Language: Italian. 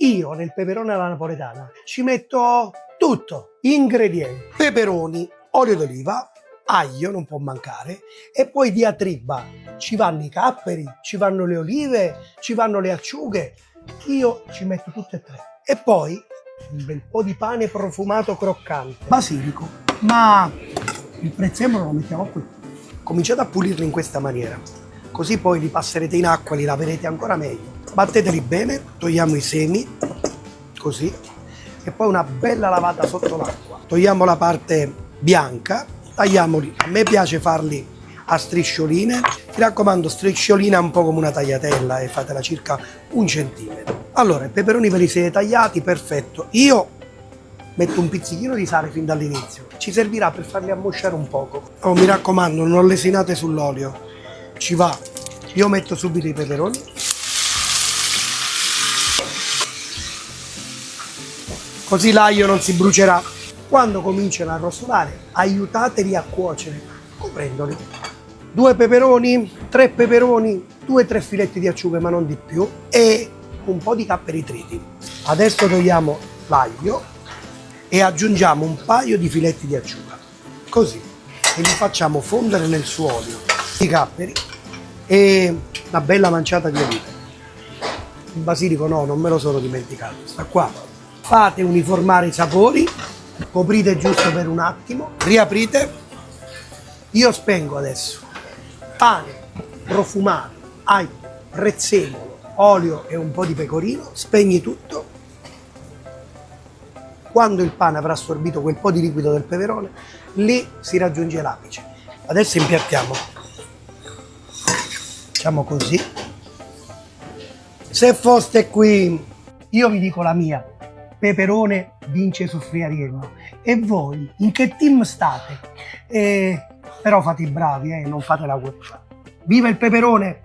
Io nel peperone alla napoletana ci metto tutto, ingredienti, peperoni, olio d'oliva, aglio non può mancare, e poi diatriba, ci vanno i capperi, ci vanno le olive, ci vanno le acciughe, io ci metto tutte e tre. E poi un bel po' di pane profumato croccante, basilico, ma il prezzemolo lo mettiamo qui. Cominciate a pulirli in questa maniera, così poi li passerete in acqua, li laverete ancora meglio. Batteteli bene, togliamo i semi, così, e poi una bella lavata sotto l'acqua. Togliamo la parte bianca, tagliamoli, a me piace farli a striscioline, mi raccomando strisciolina un po' come una tagliatella e fatela circa 1 centimetro. Allora, i peperoni ve li siete tagliati, perfetto. Io metto un pizzichino di sale fin dall'inizio, ci servirà per farli ammosciare un poco. Oh, mi raccomando, non lesinate sull'olio, ci va. Io metto subito i peperoni. Così l'aglio non si brucerà. Quando cominciano a rosolare, aiutateli a cuocere, coprendoli. 2 peperoni, 3 peperoni, 2-3 filetti di acciughe, ma non di più, e un po' di capperi triti. Adesso togliamo l'aglio e aggiungiamo un paio di filetti di acciuga, così, e li facciamo fondere nel suo olio. I capperi e una bella manciata di olive. Il basilico no, non me lo sono dimenticato, sta qua. Fate uniformare i sapori, coprite giusto per un attimo, riaprite. Io spengo adesso. Pane profumato, aglio, prezzemolo, olio e un po' di pecorino, spegni tutto. Quando il pane avrà assorbito quel po' di liquido del peperone, lì si raggiunge l'apice. Adesso impiattiamo. Facciamo così. Se foste qui, io vi dico la mia. Peperone vince su Friariello. E voi, in che team state? Però fate i bravi, non fate la guerra. Viva il peperone!